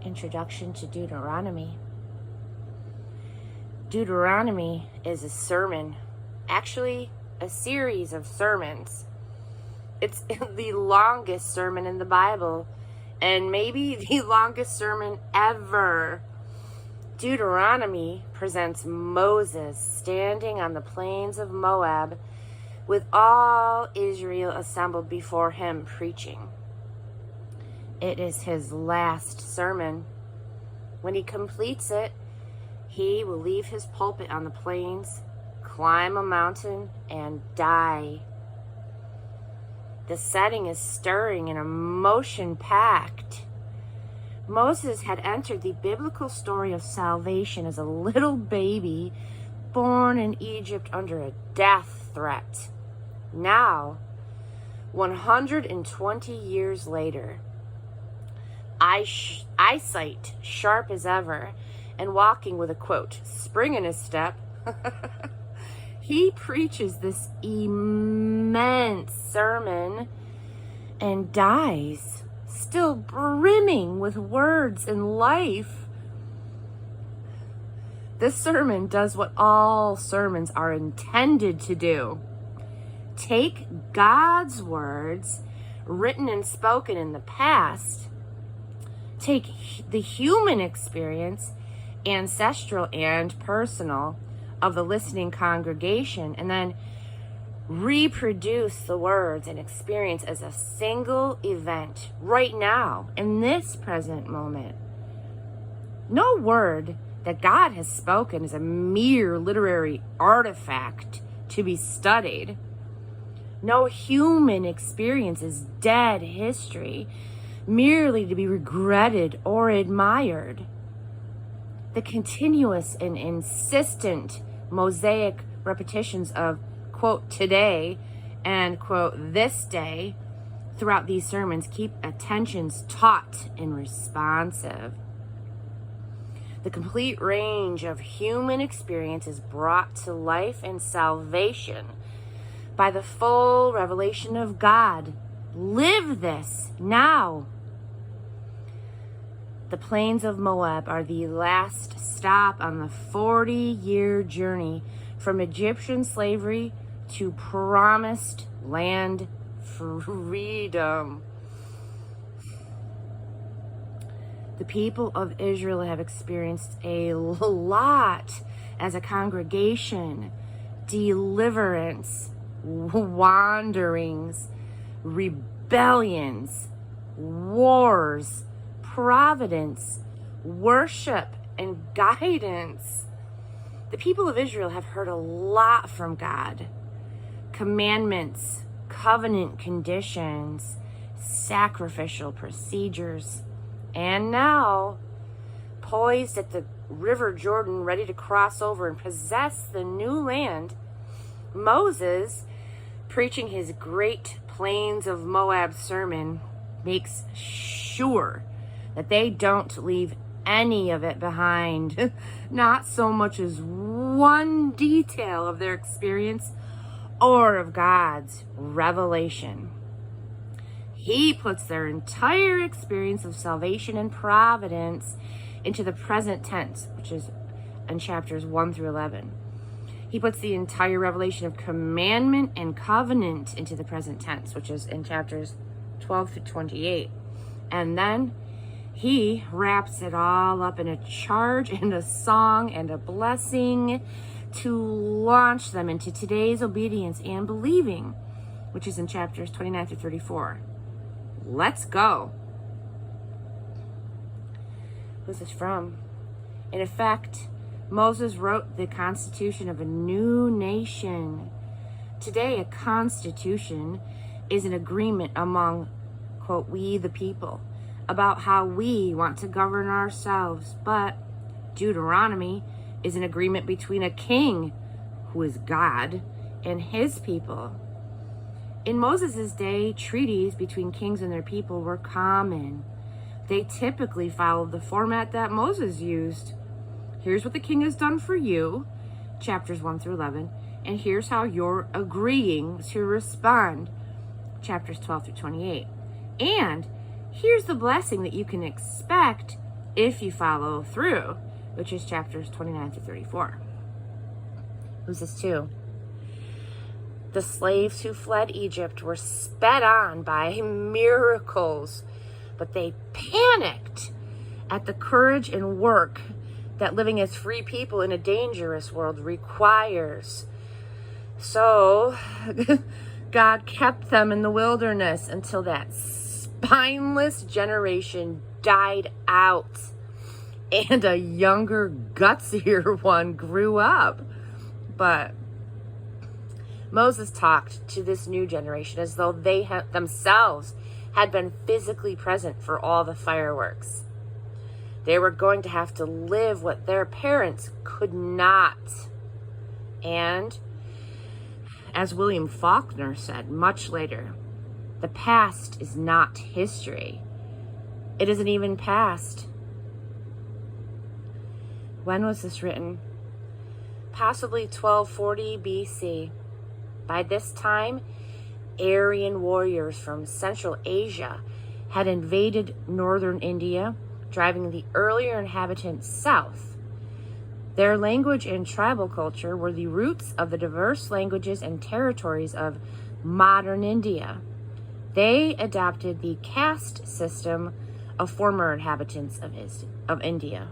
Introduction to Deuteronomy. Deuteronomy is a sermon, actually a series of sermons. It's the longest sermon in the Bible, and maybe the longest sermon ever. Deuteronomy presents Moses standing on the plains of Moab with all Israel assembled before him preaching. It is his last sermon. When he completes it, he will leave his pulpit on the plains, climb a mountain, and die. The setting is stirring and emotion-packed. Moses had entered the biblical story of salvation as a little baby born in Egypt under a death threat. Now, 120 years later, eyesight sharp as ever, and walking with a, quote, spring in his step, he preaches this immense sermon and dies, still brimming with words and life. This sermon does what all sermons are intended to do. Take God's words, written and spoken in the past, take the human experience, ancestral and personal, of the listening congregation, and then reproduce the words and experience as a single event right now, in this present moment. No word that God has spoken is a mere literary artifact to be studied. No human experience is dead history, merely to be regretted or admired. The continuous and insistent Mosaic repetitions of, quote, today and, quote, this day throughout these sermons keep attentions taut and responsive. The complete range of human experience is brought to life and salvation by the full revelation of God. Live this now. The plains of Moab are the last stop on the 40-year journey from Egyptian slavery to promised land freedom. The people of Israel have experienced a lot as a congregation: deliverance, wanderings, rebellions, wars, providence, worship, and guidance. The people of Israel have heard a lot from God: commandments, covenant conditions, sacrificial procedures. And now, poised at the River Jordan, ready to cross over and possess the new land, Moses, preaching his great Plains of Moab sermon, makes sure that they don't leave any of it behind, not so much as one detail of their experience or of God's revelation. He puts their entire experience of salvation and providence into the present tense, which is in chapters 1 through 11. He puts the entire revelation of commandment and covenant into the present tense, which is in chapters 12 through 28. And then he wraps it all up in a charge and a song and a blessing to launch them into today's obedience and believing, which is in chapters 29 through 34. Let's go. Who's this from? In effect, Moses wrote the constitution of a new nation. Today, a constitution is an agreement among, quote, we the people, about how we want to govern ourselves. But Deuteronomy is an agreement between a king, who is God, and his people. In Moses' day, treaties between kings and their people were common. They typically followed the format that Moses used. Here's what the king has done for you, chapters 1 through 11, and here's how you're agreeing to respond, chapters 12 through 28. And here's the blessing that you can expect, if you follow through, which is chapters 29 through 34. Who's this to? The slaves who fled Egypt were sped on by miracles, but they panicked at the courage and work that living as free people in a dangerous world requires. So God kept them in the wilderness until that spineless generation died out and a younger, gutsier one grew up. But Moses talked to this new generation as though they themselves had been physically present for all the fireworks. They were going to have to live what their parents could not. And as William Faulkner said much later, the past is not history. It isn't even past. When was this written? Possibly 1240 BC. By this time, Aryan warriors from Central Asia had invaded northern India, driving the earlier inhabitants south. Their language and tribal culture were the roots of the diverse languages and territories of modern India. They adopted the caste system of former inhabitants of India.